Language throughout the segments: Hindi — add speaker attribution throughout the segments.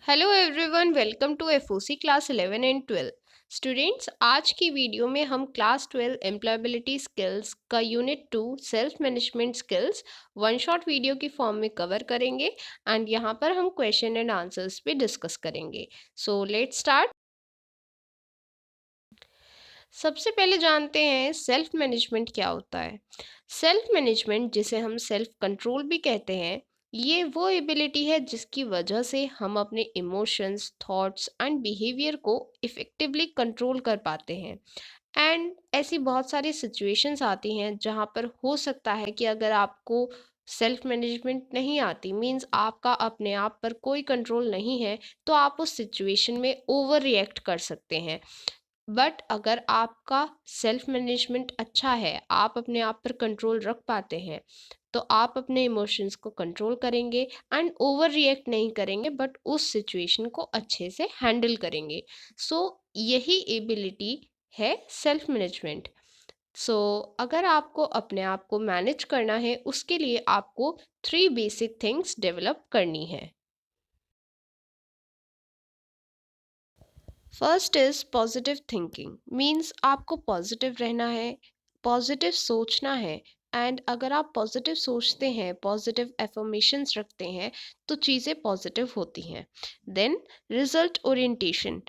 Speaker 1: Hello everyone, welcome to FOC class 11 and 12। Students, आज की वीडियो में हम क्लास 12 एम्प्लॉयबिलिटी स्किल्स का unit 2 self management skills one shot video की फॉर्म में कवर करेंगे एंड यहाँ पर हम क्वेश्चन एंड आंसर्स पे डिस्कस करेंगे। So let's start. सबसे पहले जानते हैं सेल्फ मैनेजमेंट क्या होता है। सेल्फ मैनेजमेंट, जिसे हम सेल्फ कंट्रोल भी कहते हैं, ये वो एबिलिटी है जिसकी वजह से हम अपने इमोशंस, थॉट्स एंड बिहेवियर को इफ़ेक्टिवली कंट्रोल कर पाते हैं। एंड ऐसी बहुत सारी सिचुएशंस आती हैं जहाँ पर हो सकता है कि अगर आपको सेल्फ मैनेजमेंट नहीं आती, मीन्स आपका अपने आप पर कोई कंट्रोल नहीं है, तो आप उस सिचुएशन में ओवर रिएक्ट कर सकते हैं। बट अगर आपका सेल्फ मैनेजमेंट अच्छा है, आप अपने आप पर कंट्रोल रख पाते हैं, तो आप अपने इमोशंस को कंट्रोल करेंगे एंड ओवर रिएक्ट नहीं करेंगे, बट उस सिचुएशन को अच्छे से हैंडल करेंगे। सो यही एबिलिटी है सेल्फ मैनेजमेंट। सो अगर आपको अपने आप को मैनेज करना है, उसके लिए आपको 3 बेसिक थिंग्स डेवलप करनी है। First is positive thinking, means आपको पॉजिटिव रहना है, पॉजिटिव सोचना है। एंड अगर आप पॉजिटिव सोचते हैं, पॉजिटिव एफर्मेशंस रखते हैं, तो चीज़ें पॉजिटिव होती हैं। Then result orientation,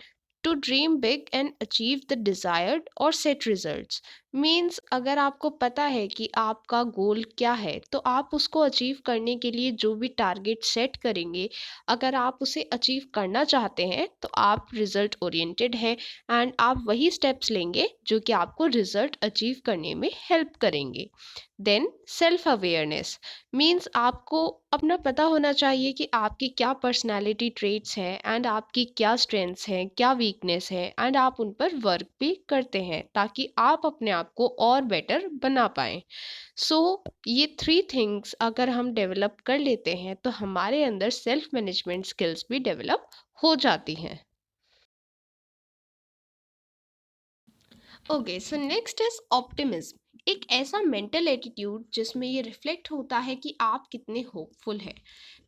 Speaker 1: to dream big and achieve the desired और सेट रिजल्ट्स। मीन्स अगर आपको पता है कि आपका गोल क्या है, तो आप उसको अचीव करने के लिए जो भी टारगेट सेट करेंगे, अगर आप उसे अचीव करना चाहते हैं, तो आप रिजल्ट ओरिएंटेड हैं एंड आप वही स्टेप्स लेंगे जो कि आपको रिजल्ट अचीव करने में हेल्प करेंगे। देन सेल्फ अवेयरनेस, मीन्स आपको अपना पता होना चाहिए कि आपकी क्या पर्सनालिटी ट्रेट्स हैं एंड आपकी क्या स्ट्रेंथ्स हैं, क्या वीकनेस है, एंड आप उन पर वर्क भी करते हैं ताकि आप अपने आप को और बेटर बना पाएं। सो ये 3 थिंग्स अगर हम डेवलप कर लेते हैं, तो हमारे अंदर सेल्फ मैनेजमेंट स्किल्स भी डेवलप हो जाती हैं। Okay, so next is optimism, एक ऐसा मेंटल एटीट्यूड जिसमें ये रिफ्लेक्ट होता है कि आप कितने होपफुल हैं।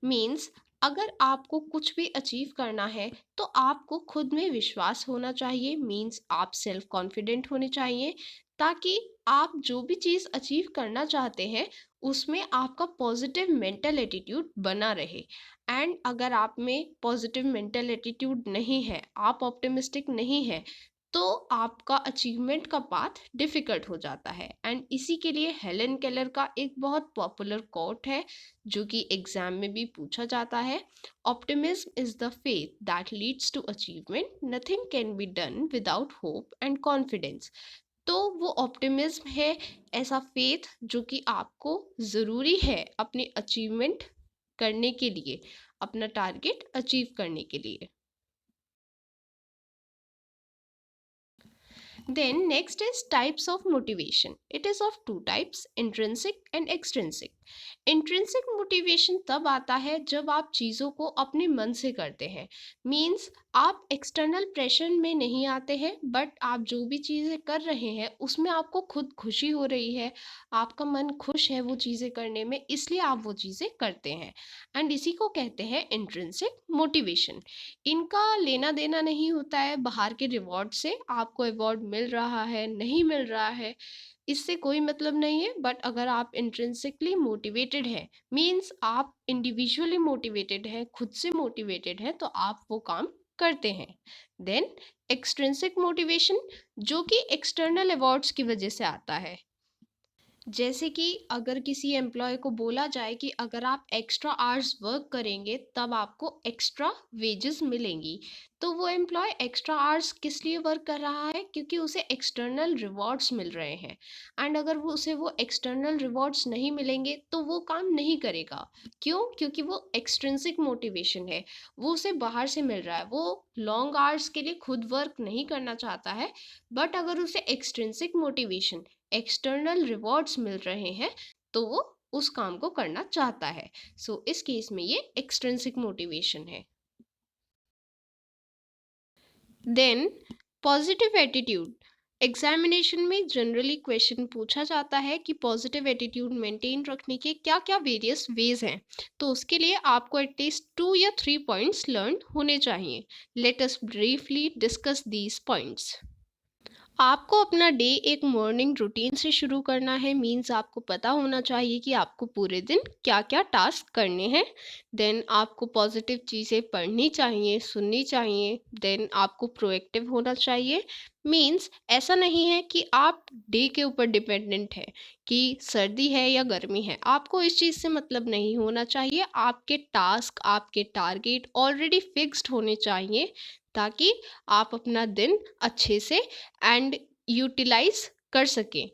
Speaker 1: मीन्स अगर आपको कुछ भी अचीव करना है, तो आपको खुद में विश्वास होना चाहिए, मीन्स आप सेल्फ कॉन्फिडेंट होने चाहिए, ताकि आप जो भी चीज़ अचीव करना चाहते हैं, उसमें आपका पॉजिटिव मेंटल एटीट्यूड बना रहे। एंड अगर आप में पॉजिटिव मेंटल एटीट्यूड नहीं है, आप ऑप्टिमिस्टिक नहीं है, तो आपका अचीवमेंट का पाथ डिफिकल्ट हो जाता है। एंड इसी के लिए हेलेन केलर का एक बहुत पॉपुलर कोट है, जो कि एग्जाम में भी पूछा जाता है। Optimism is the faith that leads to achievement, nothing can be done without hope and confidence. तो वो ऑप्टिमिज्म है, ऐसा फेथ जो कि आपको ज़रूरी है अपनी अचीवमेंट करने के लिए, अपना टारगेट अचीव करने के लिए। Then next is types of motivation. It is of two types, intrinsic and extrinsic. Intrinsic motivation तब आता है जब आप चीज़ों को अपने मन से करते हैं। मीन्स आप एक्सटर्नल प्रेशर में नहीं आते हैं, बट आप जो भी चीज़ें कर रहे हैं उसमें आपको खुद खुशी हो रही है, आपका मन खुश है वो चीज़ें करने में, इसलिए आप वो चीज़ें करते हैं। एंड इसी को कहते हैं इंट्रिंसिक मोटिवेशन। इनका लेना देना नहीं होता है बाहर के रिवॉर्ड से, आपको अवार्ड मिल रहा है नहीं मिल रहा है, इससे कोई मतलब नहीं है। बट अगर आप इंट्रिंसिकली मोटिवेटेड हैं, मीन्स आप इंडिविजुअली मोटिवेटेड हैं, खुद से मोटिवेटेड हैं, तो आप वो काम करते हैं। देन एक्सट्रिंसिक मोटिवेशन, जो कि एक्सटर्नल अवार्ड्स की वजह से आता है। जैसे कि अगर किसी एम्प्लॉय को बोला जाए कि अगर आप एक्स्ट्रा आवर्स वर्क करेंगे तब आपको एक्स्ट्रा वेजेस मिलेंगी, तो वो एम्प्लॉय एक्स्ट्रा आवर्स किस लिए वर्क कर रहा है, क्योंकि उसे एक्सटर्नल रिवॉर्ड्स मिल रहे हैं। एंड अगर वो उसे वो एक्सटर्नल रिवॉर्ड्स नहीं मिलेंगे, तो वो काम नहीं करेगा। क्यों? क्योंकि वो एक्सट्रिंसिक मोटिवेशन है, वो उसे बाहर से मिल रहा है, वो लॉन्ग आवर्स के लिए खुद वर्क नहीं करना चाहता है। बट अगर उसे एक्सट्रिंसिक मोटिवेशन, एक्सटर्नल रिवॉर्ड्स मिल रहे हैं, तो वो उस काम को करना चाहता है। सो इस केस में ये एक्सट्रिंसिक मोटिवेशन है। देन पॉजिटिव एटीट्यूड, एग्जामिनेशन में जनरली क्वेश्चन पूछा जाता है कि पॉजिटिव एटीट्यूड मेंटेन रखने के क्या क्या वेरियस वेज हैं। तो उसके लिए आपको एटलीस्ट 2 या 3 पॉइंट्स लर्न होने चाहिए। Let us briefly discuss these points. आपको अपना डे एक मॉर्निंग रूटीन से शुरू करना है। मीन्स आपको पता होना चाहिए कि आपको पूरे दिन क्या क्या टास्क करने हैं। देन आपको पॉजिटिव चीज़ें पढ़नी चाहिए, सुननी चाहिए। देन आपको प्रोएक्टिव होना चाहिए। मीन्स ऐसा नहीं है कि आप डे के ऊपर डिपेंडेंट है कि सर्दी है या गर्मी है। आपको इस चीज़ से मतलब नहीं होना चाहिए। आपके टास्क, आपके टारगेट ऑलरेडी फिक्स्ड होने चाहिए, ताकि आप अपना दिन अच्छे से एंड यूटिलाइज कर सकें।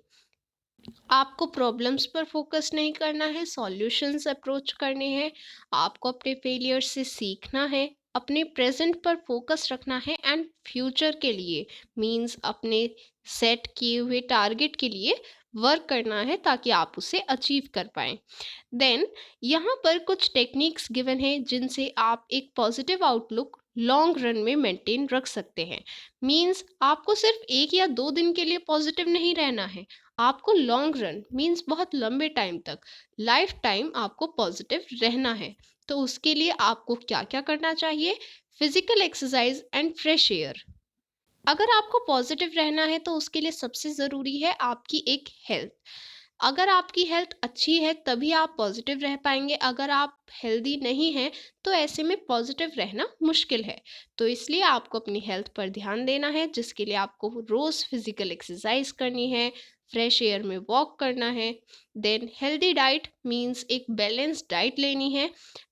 Speaker 1: आपको प्रॉब्लम्स पर फोकस नहीं करना है, सॉल्यूशंस अप्रोच करने हैं। आपको अपने फेलियर से सीखना है, अपने प्रेजेंट पर फोकस रखना है एंड फ्यूचर के लिए मींस अपने सेट किए हुए टारगेट के लिए वर्क करना है, ताकि आप उसे अचीव कर पाएँ। देन यहाँ पर कुछ टेक्निक्स गिवन है जिनसे आप एक पॉजिटिव आउटलुक लॉन्ग रन में मेंटेन रख सकते हैं। मींस आपको सिर्फ 1 या 2 दिन के लिए पॉजिटिव नहीं रहना है। आपको लॉन्ग रन मींस बहुत लंबे टाइम तक, लाइफ टाइम आपको पॉजिटिव रहना है। तो उसके लिए आपको क्या क्या करना चाहिए? Physical exercise and fresh air. अगर आपको पॉजिटिव रहना है तो उसके लिए सबसे ज़रूरी है आपकी एक हेल्थ। अगर आपकी हेल्थ अच्छी है तभी आप पॉजिटिव रह पाएंगे। अगर आप हेल्दी नहीं हैं तो ऐसे में पॉजिटिव रहना मुश्किल है। तो इसलिए आपको अपनी हेल्थ पर ध्यान देना है, जिसके लिए आपको रोज़ फिजिकल एक्सरसाइज करनी है, फ्रेश एयर में वॉक करना है। देन हेल्दी डाइट मींस एक बैलेंस्ड डाइट लेनी है।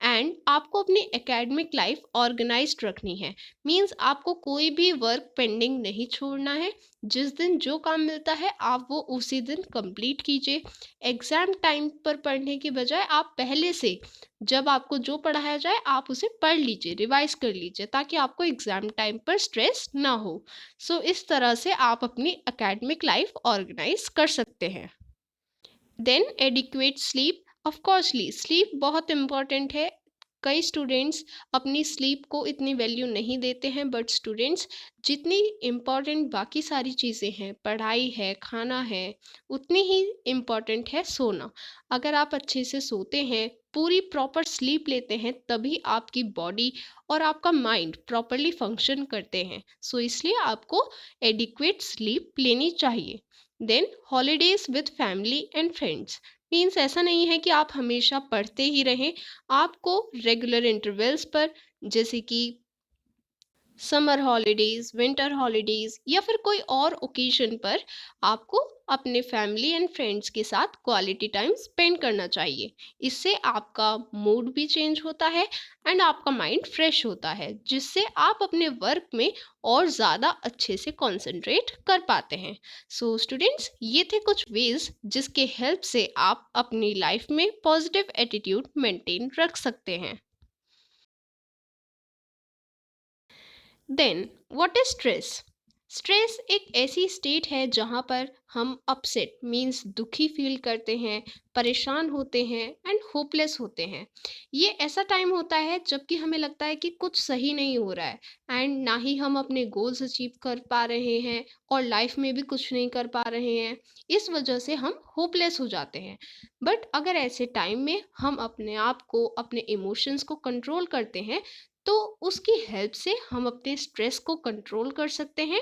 Speaker 1: एंड आपको अपनी एकेडमिक लाइफ ऑर्गेनाइज्ड रखनी है। मींस आपको कोई भी वर्क पेंडिंग नहीं छोड़ना है। जिस दिन जो काम मिलता है आप वो उसी दिन कंप्लीट कीजिए। एग्ज़ाम टाइम पर पढ़ने की बजाय आप पहले से जब आपको जो पढ़ाया जाए आप उसे पढ़ लीजिए, रिवाइज कर लीजिए, ताकि आपको एग्ज़ाम टाइम पर स्ट्रेस ना हो। सो इस तरह से आप अपनी एकेडमिक लाइफ ऑर्गेनाइज कर सकते हैं। Then adequate sleep. Of coursely sleep बहुत इम्पॉर्टेंट है। कई स्टूडेंट्स अपनी स्लीप को इतनी वैल्यू नहीं देते हैं, बट स्टूडेंट्स जितनी इम्पॉर्टेंट बाकी सारी चीज़ें हैं, पढ़ाई है, खाना है, उतनी ही इम्पॉर्टेंट है सोना। अगर आप अच्छे से सोते हैं, पूरी प्रॉपर स्लीप लेते हैं, तभी आपकी बॉडी और आपका माइंड प्रॉपरली फंक्शन करते हैं। सो इसलिए आपको एडिक्वेट स्लीप लेनी चाहिए। Then holidays with family and friends. Means ऐसा नहीं है कि आप हमेशा पढ़ते ही रहें। आपको रेगुलर इंटरवल्स पर, जैसे कि समर हॉलीडेज, विंटर हॉलीडेज या फिर कोई और ओकेजन पर, आपको अपने फैमिली एंड फ्रेंड्स के साथ क्वालिटी टाइम स्पेंड करना चाहिए। इससे आपका मूड भी चेंज होता है एंड आपका माइंड फ्रेश होता है, जिससे आप अपने वर्क में और ज़्यादा अच्छे से कंसंट्रेट कर पाते हैं। सो स्टूडेंट्स, ये थे कुछ वेज जिसके हेल्प से आप अपनी लाइफ में पॉजिटिव एटीट्यूड मेंटेन रख सकते हैं। Then what is stress? Stress एक ऐसी स्टेट है जहाँ पर हम अपसेट मीन्स दुखी फील करते हैं, परेशान होते हैं एंड होपलेस होते हैं। ये ऐसा टाइम होता है जबकि हमें लगता है कि कुछ सही नहीं हो रहा है एंड ना ही हम अपने गोल्स अचीव कर पा रहे हैं और लाइफ में भी कुछ नहीं कर पा रहे हैं। इस वजह से हम होपलेस हो जाते हैं। बट अगर ऐसे टाइम में हम अपने आप को, अपने इमोशंस को कंट्रोल करते हैं, तो उसकी हेल्प से हम अपने स्ट्रेस को कंट्रोल कर सकते हैं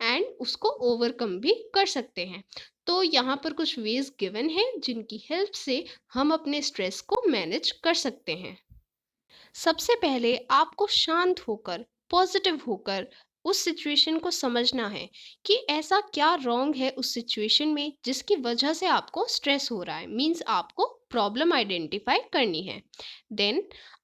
Speaker 1: एंड उसको ओवरकम भी कर सकते हैं। तो यहाँ पर कुछ वेज गिवन है जिनकी हेल्प से हम अपने स्ट्रेस को मैनेज कर सकते हैं। सबसे पहले आपको शांत होकर, पॉजिटिव होकर उस सिचुएशन को समझना है कि ऐसा क्या रॉन्ग है उस सिचुएशन में जिसकी वजह से आपको स्ट्रेस हो रहा है। मींस आपको प्रॉब्लम आइडेंटिफाई करनी है। देन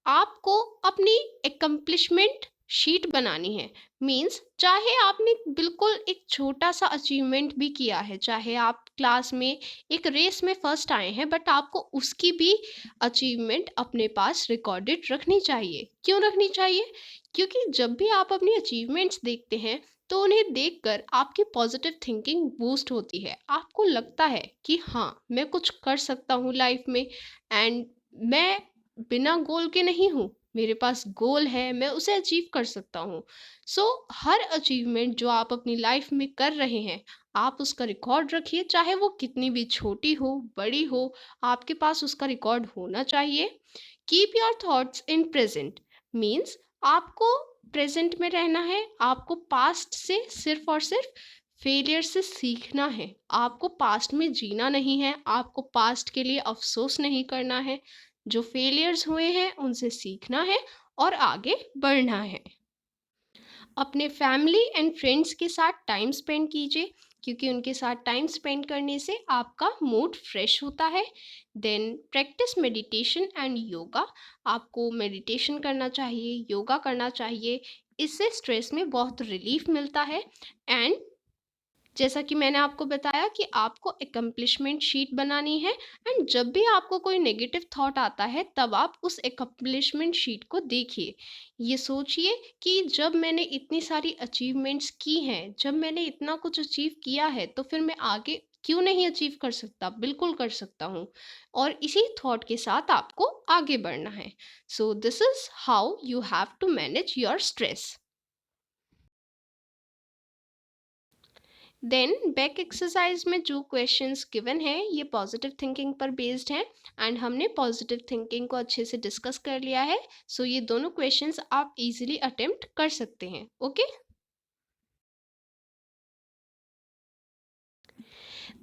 Speaker 1: आपको अपनी एकम्प्लिशमेंट शीट बनानी है। मींस चाहे आपने बिल्कुल एक छोटा सा अचीवमेंट भी किया है, चाहे आप क्लास में एक रेस में फर्स्ट आए हैं, बट आपको उसकी भी अचीवमेंट अपने पास रिकॉर्डेड रखनी चाहिए। क्यों रखनी चाहिए? क्योंकि जब भी आप अपनी अचीवमेंट्स देखते हैं तो उन्हें देखकर आपकी पॉजिटिव थिंकिंग बूस्ट होती है। आपको लगता है कि हाँ, मैं कुछ कर सकता हूँ लाइफ में एंड मैं बिना गोल के नहीं हूँ। मेरे पास गोल है, मैं उसे अचीव कर सकता हूँ। सो हर अचीवमेंट जो आप अपनी लाइफ में कर रहे हैं, आप उसका रिकॉर्ड रखिए, चाहे वो कितनी भी छोटी हो, बड़ी हो, आपके पास उसका रिकॉर्ड होना चाहिए। Keep your thoughts in present means आपको प्रेजेंट में रहना है, आपको पास्ट से सिर्फ और सिर्फ फेलियर से सीखना है, आपको पास्ट में जीना नहीं है, आपको पास्ट के लिए अफसोस नहीं करना है। जो फेलियर्स हुए हैं उनसे सीखना है और आगे बढ़ना है। अपने फैमिली एंड फ्रेंड्स के साथ टाइम स्पेंड कीजिए, क्योंकि उनके साथ टाइम स्पेंड करने से आपका मूड फ्रेश होता है। Then practice meditation and yoga, आपको मेडिटेशन करना चाहिए, योगा करना चाहिए, इससे स्ट्रेस में बहुत रिलीफ मिलता है। एंड जैसा कि मैंने आपको बताया कि आपको एकम्प्लिशमेंट शीट बनानी है, एंड जब भी आपको कोई नेगेटिव थॉट आता है तब आप उस एकम्प्लिशमेंट शीट को देखिए। ये सोचिए कि जब मैंने इतनी सारी अचीवमेंट्स की हैं, जब मैंने इतना कुछ अचीव किया है, तो फिर मैं आगे क्यों नहीं अचीव कर सकता, बिल्कुल कर सकता हूँ। और इसी थॉट के साथ आपको आगे बढ़ना है। So this is how you have to manage your stress. Then back exercise में जो क्वेश्चंस गिवन है ये पॉजिटिव थिंकिंग पर बेस्ड हैं, एंड हमने पॉजिटिव थिंकिंग को अच्छे से डिस्कस कर लिया है। सो ये दोनों क्वेश्चंस आप इजीली अटेम्प्ट कर सकते हैं। Okay,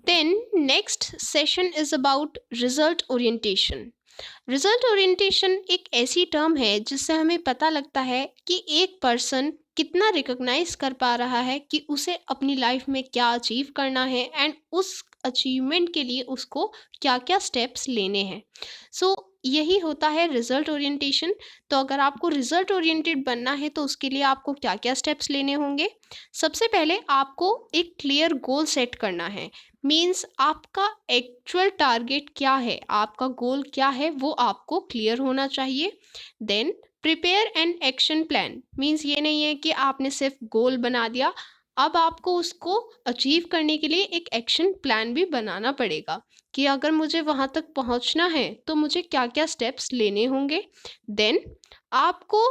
Speaker 1: then next session is about result orientation. Result orientation एक ऐसी टर्म है जिससे हमें पता लगता है कि एक पर्सन कितना रिकॉग्नाइज कर पा रहा है कि उसे अपनी लाइफ में क्या अचीव करना है, एंड उस अचीवमेंट के लिए उसको क्या क्या स्टेप्स लेने हैं। सो यही होता है रिजल्ट ओरिएंटेशन। तो अगर आपको रिजल्ट ओरिएंटेड बनना है तो उसके लिए आपको क्या क्या स्टेप्स लेने होंगे। सबसे पहले आपको एक क्लियर गोल सेट करना है। मीन्स आपका एक्चुअल टारगेट क्या है, आपका गोल क्या है, वो आपको क्लियर होना चाहिए। Then prepare an action plan means ये नहीं है कि आपने सिर्फ गोल बना दिया, अब आपको उसको अचीव करने के लिए एक एक्शन प्लान भी बनाना पड़ेगा कि अगर मुझे वहाँ तक पहुँचना है तो मुझे क्या क्या स्टेप्स लेने होंगे। देन आपको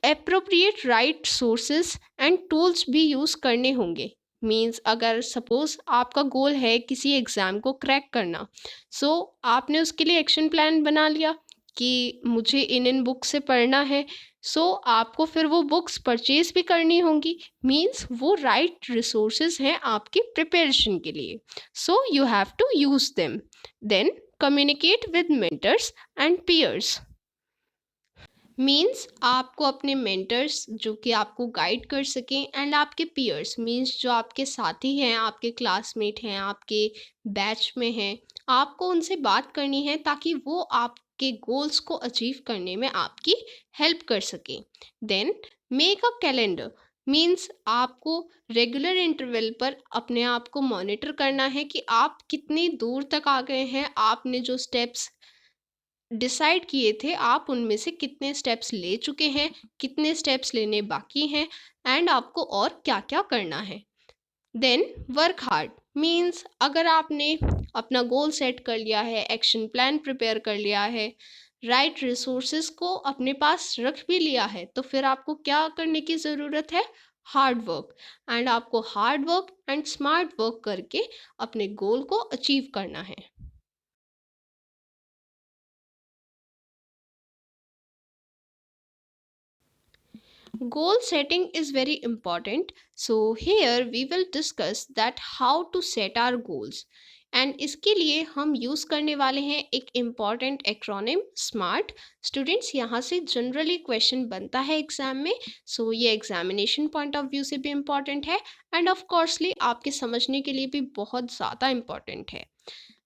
Speaker 1: appropriate right sources and tools भी यूज़ करने होंगे। मीन्स अगर सपोज आपका गोल है किसी एग्ज़ाम को क्रैक करना, सो आपने उसके लिए एक्शन प्लान बना लिया कि मुझे इन बुक से पढ़ना है। सो आपको फिर वो बुक्स परचेज भी करनी होंगी। मीन्स वो राइट रिसोर्सेज हैं आपकी प्रिपरेशन के लिए। So you have to use them. Then communicate with mentors and peers means आपको अपने मेंटर्स जो कि आपको गाइड कर सकें, एंड आपके पीयर्स मीन्स जो आपके साथी हैं, आपके क्लासमेट हैं, आपके बैच में हैं, आपको उनसे बात करनी है ताकि वो आपके गोल्स को अचीव करने में आपकी हेल्प कर सकें। Then make a calendar means आपको रेगुलर इंटरवल पर अपने आप को मॉनिटर करना है कि आप कितनी दूर तक आ गए हैं, आपने जो स्टेप्स डिसाइड किए थे आप उनमें से कितने स्टेप्स ले चुके हैं, कितने स्टेप्स लेने बाकी हैं, एंड आपको और क्या क्या करना है। देन वर्क हार्ड मीन्स अगर आपने अपना गोल सेट कर लिया है, एक्शन प्लान प्रिपेयर कर लिया है, राइट रिसोर्सेज को अपने पास रख भी लिया है, तो फिर आपको क्या करने की ज़रूरत है, हार्ड वर्क। एंड आपको hard work and smart work करके अपने गोल को अचीव करना है। Goal setting is very important. So here we will discuss that how to set our goals. And इसके लिए हम यूज़ करने वाले हैं एक इम्पॉर्टेंट एक्रोनिम स्मार्ट। स्टूडेंट्स यहाँ से जनरली क्वेश्चन बनता है एग्ज़ाम में, सो ये एग्जामिनेशन पॉइंट ऑफ व्यू से भी इम्पॉर्टेंट है, एंड ऑफ कोर्सली आपके समझने के लिए भी बहुत ज़्यादा इम्पॉर्टेंट है।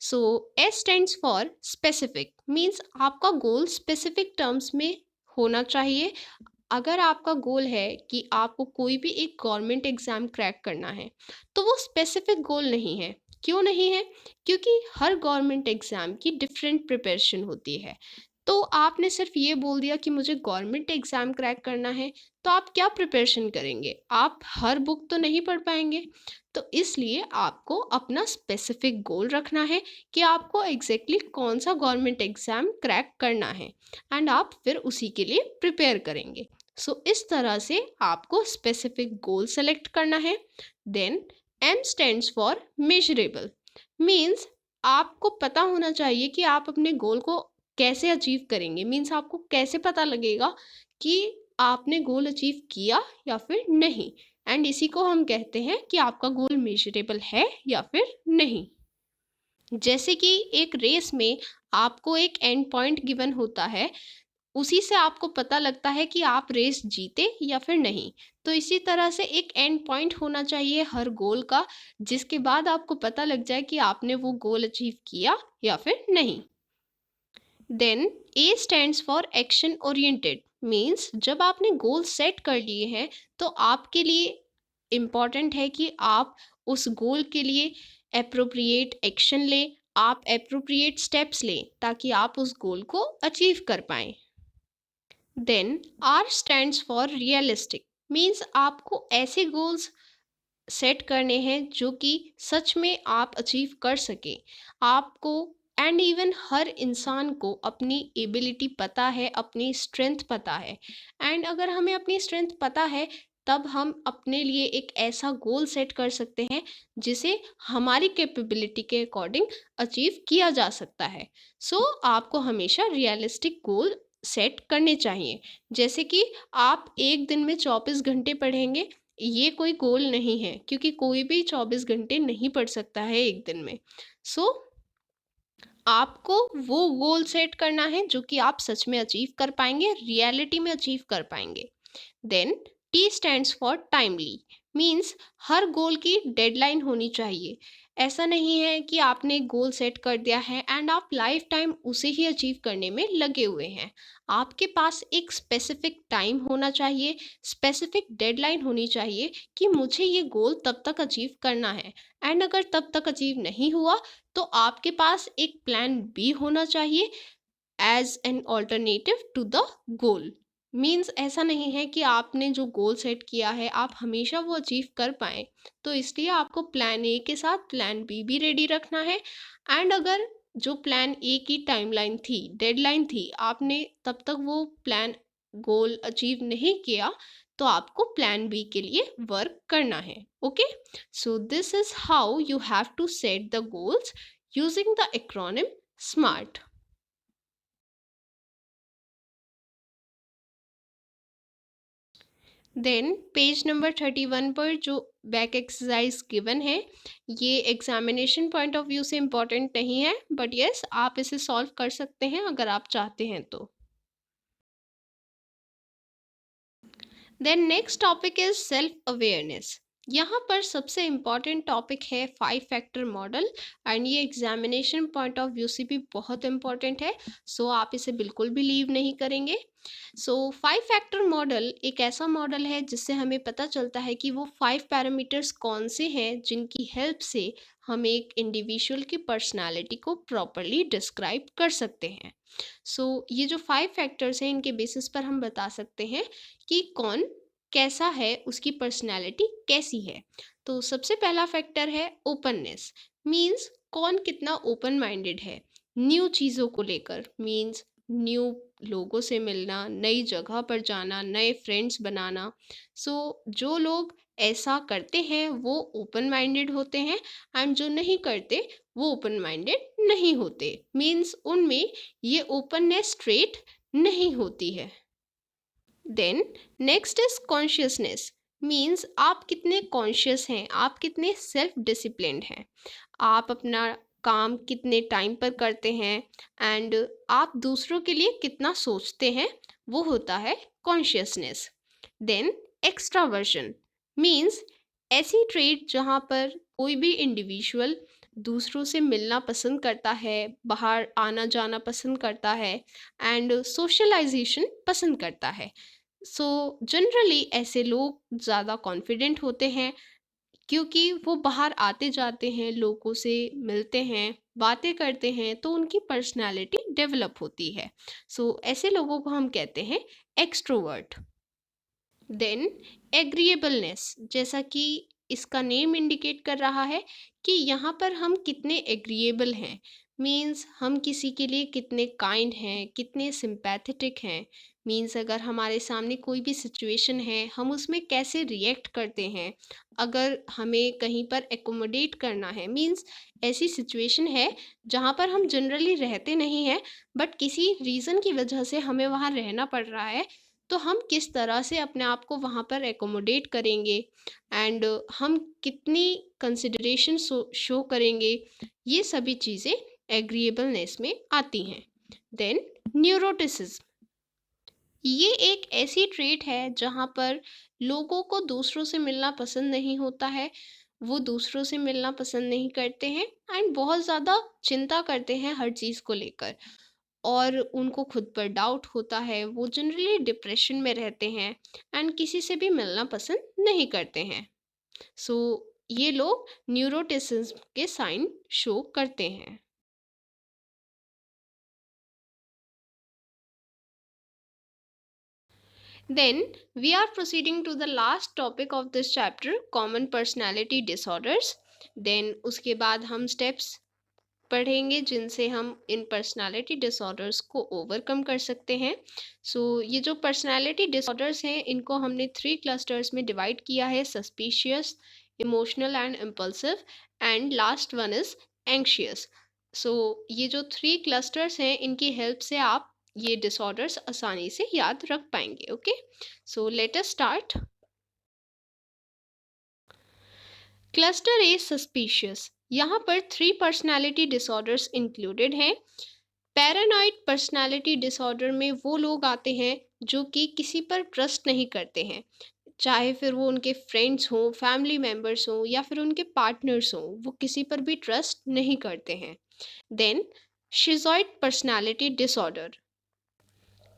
Speaker 1: So S stands for specific means आपका गोल स्पेसिफिक टर्म्स में होना चाहिए। अगर आपका गोल है कि आपको कोई भी एक गवर्नमेंट एग्ज़ाम क्रैक करना है, तो वो स्पेसिफिक गोल नहीं है। क्यों नहीं है? क्योंकि हर गवर्नमेंट एग्ज़ाम की डिफरेंट प्रिपरेशन होती है। तो आपने सिर्फ ये बोल दिया कि मुझे गवर्नमेंट एग्ज़ाम क्रैक करना है, तो आप क्या प्रिपरेशन करेंगे? आप हर बुक तो नहीं पढ़ पाएँगे। तो इसलिए आपको अपना स्पेसिफिक गोल रखना है कि आपको एग्ज़ैक्टली कौन-सा गवर्नमेंट एग्ज़ाम क्रैक करना है एंड आप फिर उसी के लिए प्रिपेयर करेंगे। सो इस तरह से आपको स्पेसिफिक गोल सेलेक्ट करना है। Then M stands for measurable, means आपको पता होना चाहिए कि आप अपने गोल को कैसे अचीव करेंगे। मीन्स आपको कैसे पता लगेगा कि आपने गोल अचीव किया या फिर नहीं, एंड इसी को हम कहते हैं कि आपका गोल मेजरेबल है या फिर नहीं। जैसे कि एक रेस में आपको एक एंड पॉइंट गिवन होता है, उसी से आपको पता लगता है कि आप रेस जीते या फिर नहीं। तो इसी तरह से एक एंड पॉइंट होना चाहिए हर गोल का, जिसके बाद आपको पता लग जाए कि आपने वो गोल अचीव किया या फिर नहीं। Then A stands for action oriented, means जब आपने गोल सेट कर लिए हैं तो आपके लिए इम्पॉर्टेंट है कि आप उस गोल के लिए एप्रोप्रिएट एक्शन लें, आप एप्रोप्रिएट स्टेप्स लें ताकि आप उस गोल को अचीव कर पाएँ। Then R stands for realistic, means आपको ऐसे गोल्स सेट करने हैं जो कि सच में आप अचीव कर सकें। आपको एंड इवन हर इंसान को अपनी एबिलिटी पता है, अपनी स्ट्रेंथ पता है, एंड अगर हमें अपनी स्ट्रेंथ पता है तब हम अपने लिए एक ऐसा गोल सेट कर सकते हैं जिसे हमारी कैपेबिलिटी के अकॉर्डिंग अचीव किया जा सकता है। सो आपको हमेशा रियलिस्टिक गोल सेट करने चाहिए। जैसे कि आप एक दिन में 24 घंटे पढ़ेंगे, ये कोई गोल नहीं है, क्योंकि कोई भी 24 घंटे नहीं पढ़ सकता है एक दिन में। सो आपको वो गोल सेट करना है जो कि आप सच में अचीव कर पाएंगे, रियलिटी में अचीव कर पाएंगे। Then T stands for timely, means हर गोल की डेडलाइन होनी चाहिए। ऐसा नहीं है कि आपने एक गोल सेट कर दिया है एंड आप लाइफ टाइम उसे ही अचीव करने में लगे हुए हैं। आपके पास एक स्पेसिफिक टाइम होना चाहिए, स्पेसिफिक डेडलाइन होनी चाहिए कि मुझे ये गोल तब तक अचीव करना है, एंड अगर तब तक अचीव नहीं हुआ तो आपके पास एक प्लान बी होना चाहिए as an alternative to the goal. Means ऐसा नहीं है कि आपने जो गोल सेट किया है आप हमेशा वो अचीव कर पाएँ, तो इसलिए आपको प्लान ए के साथ प्लान बी भी रेडी रखना है। एंड अगर जो प्लान ए की टाइमलाइन थी, डेडलाइन थी, आपने तब तक वो प्लान गोल अचीव नहीं किया, तो आपको प्लान बी के लिए वर्क करना है। Okay, so this is how you have to set the goals using the acronym SMART। Then page number 31 पर जो बैक एक्सरसाइज गिवन है, ये एग्जामिनेशन पॉइंट ऑफ व्यू से इम्पॉर्टेंट नहीं है, बट यस आप इसे सॉल्व कर सकते हैं अगर आप चाहते हैं तो। Then next topic is self awareness. यहाँ पर सबसे इम्पॉर्टेंट टॉपिक है 5 फैक्टर मॉडल, एंड ये एग्जामिनेशन पॉइंट ऑफ व्यू से भी बहुत इम्पॉर्टेंट है। सो आप इसे बिल्कुल भी लीव नहीं करेंगे। सो 5 फैक्टर मॉडल एक ऐसा मॉडल है जिससे हमें पता चलता है कि वो 5 पैरामीटर्स कौन से हैं जिनकी हेल्प से हम एक इंडिविजुअल की पर्सनालिटी को प्रॉपरली डिस्क्राइब कर सकते हैं। सो ये जो 5 फैक्टर्स हैं इनके बेसिस पर हम बता सकते हैं कि कौन कैसा है, उसकी पर्सनैलिटी कैसी है। तो सबसे पहला फैक्टर है ओपननेस, मीन्स कौन कितना ओपन माइंडेड है न्यू चीज़ों को लेकर। मीन्स न्यू लोगों से मिलना, नई जगह पर जाना, नए फ्रेंड्स बनाना। सो जो लोग ऐसा करते हैं वो ओपन माइंडेड होते हैं, एंड जो नहीं करते वो ओपन माइंडेड नहीं होते। मीन्स उनमें ये ओपननेस ट्रेट नहीं होती है। Then next is consciousness, means आप कितने कॉन्शियस हैं, आप कितने सेल्फ डिसिप्लिन्ड हैं, आप अपना काम कितने टाइम पर करते हैं, एंड आप दूसरों के लिए कितना सोचते हैं, वो होता है कॉन्शियसनेस। देन एक्स्ट्रावर्जन, मीन्स ऐसी ट्रेट जहाँ पर कोई भी इंडिविजुअल दूसरों से मिलना पसंद करता है, बाहर आना जाना पसंद करता है, एंड सोशलाइजेशन पसंद करता है। सो जनरली ऐसे लोग ज़्यादा कॉन्फिडेंट होते हैं क्योंकि वो बाहर आते जाते हैं, लोगों से मिलते हैं, बातें करते हैं तो उनकी पर्सनैलिटी डेवलप होती है। ऐसे लोगों को हम कहते हैं एक्सट्रोवर्ट। देन एग्रीएबलनेस, जैसा कि इसका नेम इंडिकेट कर रहा है कि यहाँ पर हम कितने एग्रीएबल हैं, मीन्स हम किसी के लिए कितने काइंड हैं, कितने सिंपैथेटिक हैं। मीन्स अगर हमारे सामने कोई भी सिचुएशन है हम उसमें कैसे रिएक्ट करते हैं। अगर हमें कहीं पर एकोमोडेट करना है, मीन्स ऐसी सिचुएशन है जहाँ पर हम जनरली रहते नहीं हैं बट किसी रीज़न की वजह से हमें वहाँ रहना पड़ रहा है, तो हम किस तरह से अपने आप को वहाँ पर एकोमोडेट करेंगे एंड हम कितनी कंसिडरेशन शो करेंगे, ये सभी चीज़ें एग्रीएबलनेस में आती हैं। देन न्यूरोटिसिज्म, ये एक ऐसी ट्रेट है जहाँ पर लोगों को दूसरों से मिलना पसंद नहीं होता है, वो दूसरों से मिलना पसंद नहीं करते हैं एंड बहुत ज़्यादा चिंता करते हैं हर चीज़ को लेकर, और उनको खुद पर डाउट होता है, वो जनरली डिप्रेशन में रहते हैं एंड किसी से भी मिलना पसंद नहीं करते हैं। सो ये लोग न्यूरोटिसिज्म के साइन शो करते हैं। Then we are proceeding to the last topic of this chapter, common personality disorders. Then उसके बाद हम steps पढ़ेंगे जिनसे हम इन पर्सनालिटी डिसऑर्डर्स को ओवरकम कर सकते हैं। ये जो पर्सनालिटी डिसऑर्डर्स हैं इनको हमने 3 क्लस्टर्स में डिवाइड किया है: suspicious, emotional and impulsive, and last one is anxious. ये जो 3 क्लस्टर्स हैं इनकी हेल्प से आप ये डिसऑर्डर्स आसानी से याद रख पाएंगे। Okay, let us start. Cluster A suspicious, यहाँ पर 3 पर्सनालिटी डिसऑर्डर्स इंक्लूडेड हैं। पैरानॉइड पर्सनालिटी डिसऑर्डर में वो लोग आते हैं जो कि किसी पर ट्रस्ट नहीं करते हैं, चाहे फिर वो उनके फ्रेंड्स हों, फैमिली मेम्बर्स हों या फिर उनके पार्टनर्स हों, वो किसी पर भी ट्रस्ट नहीं करते हैं। देन शिज़ॉइड पर्सनालिटी डिसऑर्डर,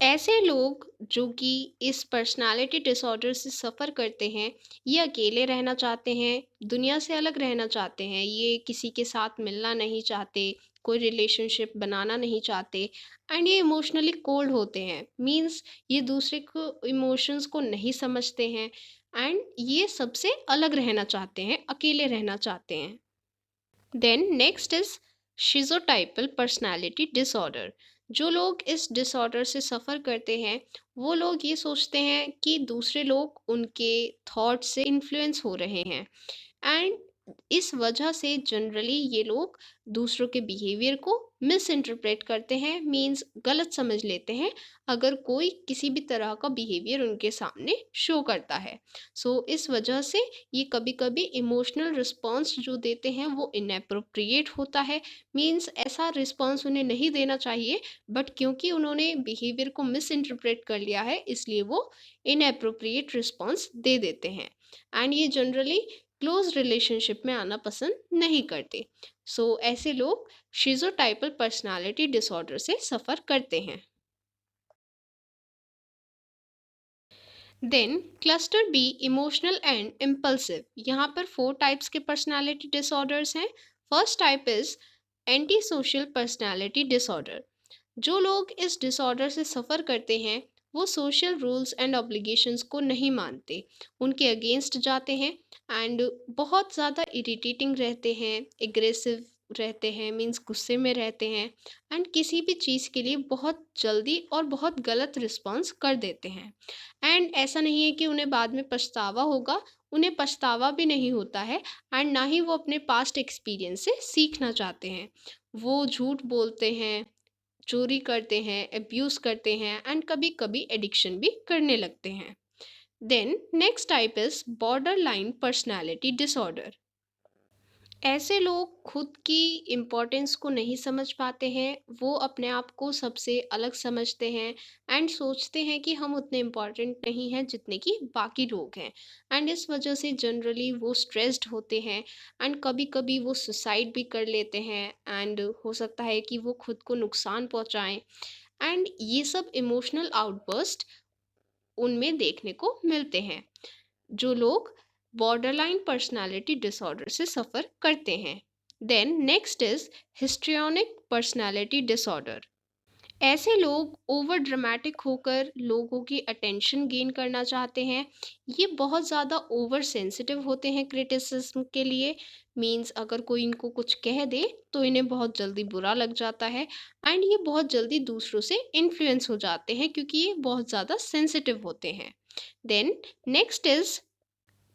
Speaker 1: ऐसे लोग जो कि इस पर्सनालिटी डिसऑर्डर से सफ़र करते हैं, ये अकेले रहना चाहते हैं, दुनिया से अलग रहना चाहते हैं, ये किसी के साथ मिलना नहीं चाहते, कोई रिलेशनशिप बनाना नहीं चाहते एंड ये इमोशनली कोल्ड होते हैं। मीन्स ये दूसरे को इमोशंस को नहीं समझते हैं एंड ये सबसे अलग रहना चाहते हैं, अकेले रहना चाहते हैं। Then next is schizotypal personality disorder. जो लोग इस डिसऑर्डर से सफ़र करते हैं, वो लोग ये सोचते हैं कि दूसरे लोग उनके थॉट से इन्फ्लुएंस हो रहे हैं एंड इस वजह से जनरली ये लोग दूसरों के बिहेवियर को मिस इंटरप्रेट करते हैं, मीन्स गलत समझ लेते हैं अगर कोई किसी भी तरह का बिहेवियर उनके सामने शो करता है। इस वजह से ये कभी कभी इमोशनल रिस्पॉन्स जो देते हैं वो इनएप्रोप्रिएट होता है, मीन्स ऐसा रिस्पॉन्स उन्हें नहीं देना चाहिए बट क्योंकि उन्होंने बिहेवियर को मिस इंटरप्रेट कर लिया है इसलिए वो इनएप्रोप्रिएट रिस्पॉन्स दे देते हैं एंड ये जनरली क्लोज रिलेशनशिप में आना पसंद नहीं करते। ऐसे लोग शिज़ोटाइपल पर्सनालिटी डिसऑर्डर से सफ़र करते हैं। Then cluster B emotional and impulsive, यहाँ पर 4 टाइप्स के पर्सनालिटी डिसऑर्डर्स हैं। First type is anti social personality disorder. जो लोग इस डिसऑर्डर से सफ़र करते हैं वो सोशल रूल्स एंड ऑब्लिगेशंस को नहीं मानते, उनके अगेंस्ट जाते हैं एंड बहुत ज़्यादा इरिटेटिंग रहते हैं, एग्रेसिव रहते हैं, मीन्स गुस्से में रहते हैं एंड किसी भी चीज़ के लिए बहुत जल्दी और बहुत गलत रिस्पॉन्स कर देते हैं एंड ऐसा नहीं है कि उन्हें बाद में पछतावा होगा, उन्हें पछतावा भी नहीं होता है एंड ना ही वो अपने पास्ट एक्सपीरियंस से सीखना चाहते हैं। वो झूठ बोलते हैं, चोरी करते हैं, अब्यूज़ करते हैं एंड कभी कभी एडिक्शन भी करने लगते हैं। Then next type is borderline personality disorder. ऐसे लोग खुद की इम्पोर्टेंस को नहीं समझ पाते हैं, वो अपने आप को सबसे अलग समझते हैं एंड सोचते हैं कि हम उतने इम्पोर्टेंट नहीं हैं जितने कि बाकी लोग हैं एंड इस वजह से जनरली वो स्ट्रेस्ड होते हैं एंड कभी कभी वो सुसाइड भी कर लेते हैं एंड हो सकता है कि वो खुद को नुकसान पहुंचाएं एंड ये सब इमोशनल आउटबर्स्ट उनमें देखने को मिलते हैं जो लोग बॉर्डरलाइन पर्सनालिटी डिसऑर्डर से सफ़र करते हैं। Then next is histrionic personality disorder. ऐसे लोग ओवर ड्रामेटिक होकर लोगों की अटेंशन गेन करना चाहते हैं। ये बहुत ज़्यादा ओवर सेंसिटिव होते हैं क्रिटिसिज्म के लिए। मीन्स अगर कोई इनको कुछ कह दे तो इन्हें बहुत जल्दी बुरा लग जाता है। एंड ये बहुत जल्दी दूसरों से इन्फ्लुएंस हो जाते हैं क्योंकि ये बहुत ज़्यादा सेंसिटिव होते हैं। Then next is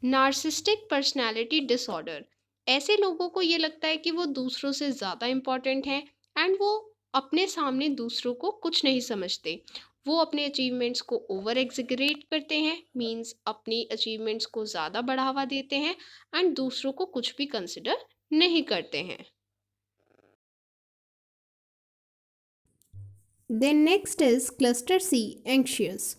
Speaker 1: narcissistic personality disorder. ऐसे लोगों को ये लगता है कि वो दूसरों से ज़्यादा इम्पोर्टेंट हैं एंड वो अपने सामने दूसरों को कुछ नहीं समझते। वो अपने अचीवमेंट्स को ओवर एग्जिगरेट करते हैं। मीन्स अपनी अचीवमेंट्स को ज़्यादा बढ़ावा देते हैं एंड दूसरों को कुछ भी कंसिडर नहीं करते हैं।
Speaker 2: Then next is cluster C, anxious.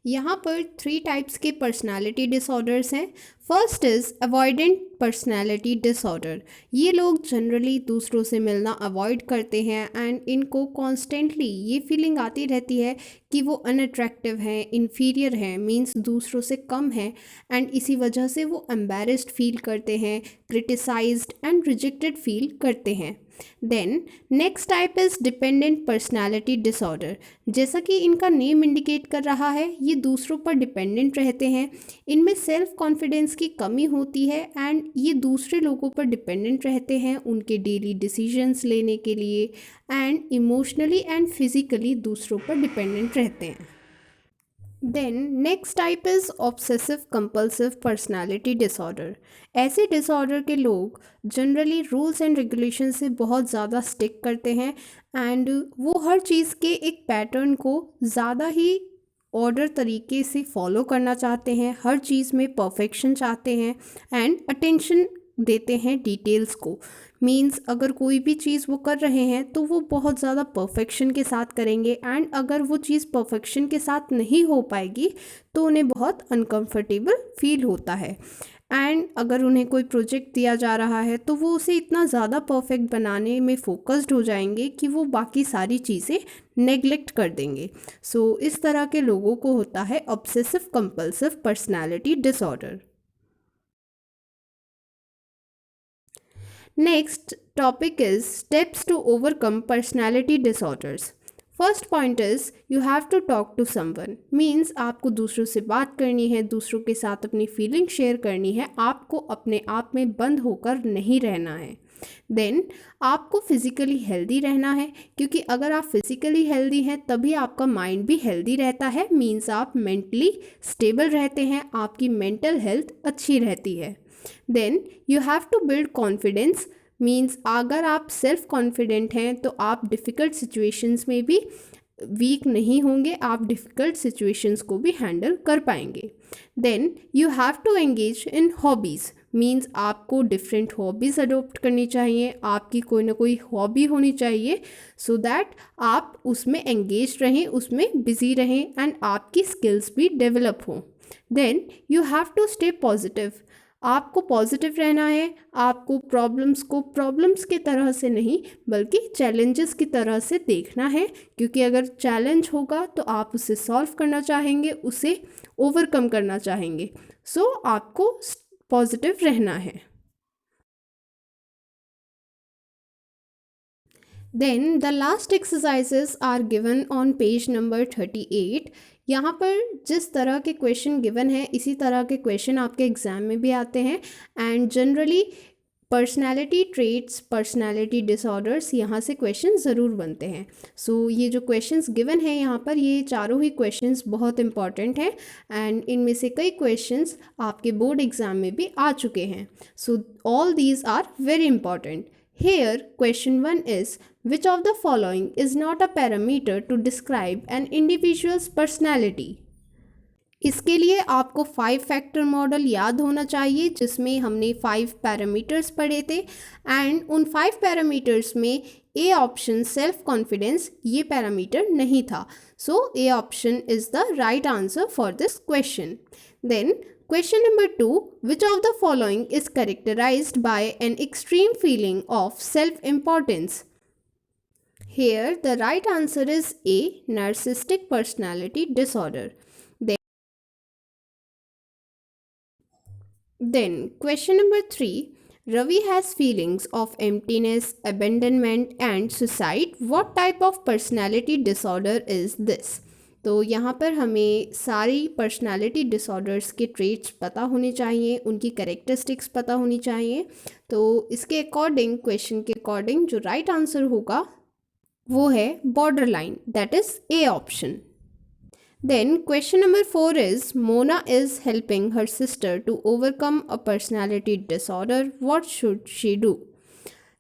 Speaker 2: यहाँ पर 3 टाइप्स के पर्सनालिटी डिसऑर्डर्स हैं। First is avoidant personality disorder. ये लोग जनरली दूसरों से मिलना अवॉइड करते हैं एंड इनको कॉन्स्टेंटली ये फीलिंग आती रहती है कि वो अनअट्रैक्टिव हैं, इन्फीरियर हैं, मीन्स दूसरों से कम हैं, एंड इसी वजह से वो एम्बैरेस्ड फील करते हैं, क्रिटिसाइज्ड एंड रिजेक्टेड फील करते हैं। Then next type is dependent personality disorder. जैसा कि इनका नेम इंडिकेट कर रहा है, ये दूसरों पर डिपेंडेंट रहते हैं। इनमें सेल्फ कॉन्फिडेंस की कमी होती है एंड ये दूसरे लोगों पर डिपेंडेंट रहते हैं उनके डेली डिसीजंस लेने के लिए, एंड इमोशनली एंड फिजिकली दूसरों पर डिपेंडेंट रहते हैं। Then next type is obsessive compulsive personality disorder. ऐसे डिसऑर्डर के लोग जनरली रूल्स एंड रेगुलेशन से बहुत ज़्यादा स्टिक करते हैं एंड वो हर चीज़ के एक पैटर्न को ज़्यादा ही ऑर्डर तरीके से फॉलो करना चाहते हैं, हर चीज़ में परफेक्शन चाहते हैं एंड अटेंशन देते हैं डिटेल्स को। मीन्स अगर कोई भी चीज़ वो कर रहे हैं तो वो बहुत ज़्यादा परफेक्शन के साथ करेंगे एंड अगर वो चीज़ परफेक्शन के साथ नहीं हो पाएगी तो उन्हें बहुत अनकंफर्टेबल फील होता है। एंड अगर उन्हें कोई प्रोजेक्ट दिया जा रहा है तो वो उसे इतना ज़्यादा परफेक्ट बनाने में फोकस्ड हो जाएंगे कि वो बाकी सारी चीज़ें नेग्लेक्ट कर देंगे। सो इस तरह के लोगों को होता है obsessive compulsive personality disorder. Next topic is steps to overcome personality disorders. First point is you have to talk to someone. Means आपको दूसरों से बात करनी है, दूसरों के साथ अपनी फीलिंग शेयर करनी है, आपको अपने आप में बंद होकर नहीं रहना है। देन आपको फिज़िकली हेल्दी रहना है, क्योंकि अगर आप फिज़िकली हेल्दी हैं तभी आपका माइंड भी हेल्दी रहता है। मीन्स आप मेंटली स्टेबल रहते हैं, आपकी मेंटल हेल्थ अच्छी रहती है। Then you have to build confidence. Means अगर आप सेल्फ कॉन्फिडेंट हैं तो आप डिफ़िकल्ट सिचुएशंस में भी वीक नहीं होंगे, आप डिफ़िकल्ट सिचुएशंस को भी हैंडल कर पाएंगे। Then you have to engage in hobbies. Means आपको डिफरेंट हॉबीज़ अडोप्ट करनी चाहिए, आपकी कोई ना कोई हॉबी होनी चाहिए सो दैट आप उसमें एंगेज रहें, उसमें बिजी रहें एंड आपकी स्किल्स भी डेवलप हों। Then you have to stay positive. आपको पॉजिटिव रहना है, आपको प्रॉब्लम्स को प्रॉब्लम्स की तरह से नहीं बल्कि चैलेंजेस की तरह से देखना है, क्योंकि अगर चैलेंज होगा तो आप उसे सॉल्व करना चाहेंगे, उसे ओवरकम करना चाहेंगे। सो आपको पॉजिटिव रहना है। Then the last exercises are given on page number 38। यहाँ पर जिस तरह के क्वेश्चन गिवन है इसी तरह के क्वेश्चन आपके एग्ज़ाम में भी आते हैं and generally personality traits, personality disorders, यहाँ से क्वेश्चन ज़रूर बनते हैं। सो ये जो क्वेश्चंस गिवन हैं यहाँ पर, ये चारों ही क्वेश्चंस बहुत इंपॉर्टेंट हैं एंड इनमें से कई क्वेश्चंस आपके बोर्ड एग्ज़ाम में भी आ चुके हैं। So all these are very important. Here, question 1 is which of the following is not a parameter to describe an individual's personality? इसके लिए आपको 5 फैक्टर मॉडल याद होना चाहिए जिसमें हमने 5 पैरामीटर्स पढ़े थे एंड उन 5 पैरामीटर्स में ए ऑप्शन सेल्फ कॉन्फिडेंस ये पैरामीटर नहीं था। So A option is the right answer for this question. Then question number 2, which of the following is characterized by an extreme feeling of self-importance? Here the right answer is A, narcissistic personality disorder. Then question number 3, Ravi has feelings of emptiness, abandonment and suicide. What type of personality disorder is this? तो यहाँ पर हमें सारी पर्सनालिटी डिसऑर्डर्स के ट्रेट्स पता होने चाहिए, उनकी करेक्टरिस्टिक्स पता होनी चाहिए। तो इसके अकॉर्डिंग, क्वेश्चन के अकॉर्डिंग जो राइट आंसर होगा वो है border line, that is A option. Then question number 4 is Mona is helping her sister to overcome a personality disorder. What should she do?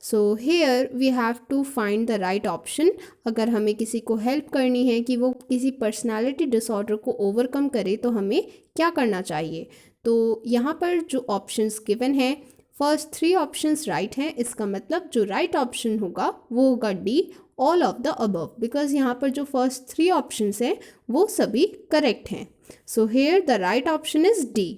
Speaker 2: So here we have to find the right option. अगर हमें किसी को हेल्प करनी है कि वो किसी पर्सनालिटी डिसऑर्डर को ओवरकम करे तो हमें क्या करना चाहिए? तो यहाँ पर जो ऑप्शंस गिवन हैं, फर्स्ट 3 ऑप्शंस राइट हैं, इसका मतलब जो राइट ऑप्शन होगा वो होगा D, all of the above, because यहाँ पर जो फर्स्ट 3 ऑप्शंस हैं वो सभी करेक्ट हैं। So here the right option is D.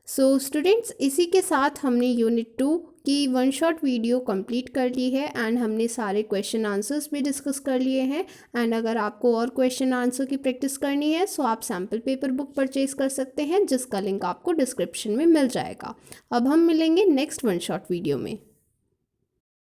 Speaker 2: So students, इसी के साथ हमने यूनिट 2 की 1 शॉट वीडियो कंप्लीट कर ली है एंड हमने सारे क्वेश्चन आंसर्स भी डिस्कस कर लिए हैं। एंड अगर आपको और क्वेश्चन आंसर की प्रैक्टिस करनी है सो आप सैम्पल पेपर बुक परचेज कर सकते हैं, जिसका लिंक आपको डिस्क्रिप्शन में मिल जाएगा। अब हम मिलेंगे नेक्स्ट 1 शॉट वीडियो में।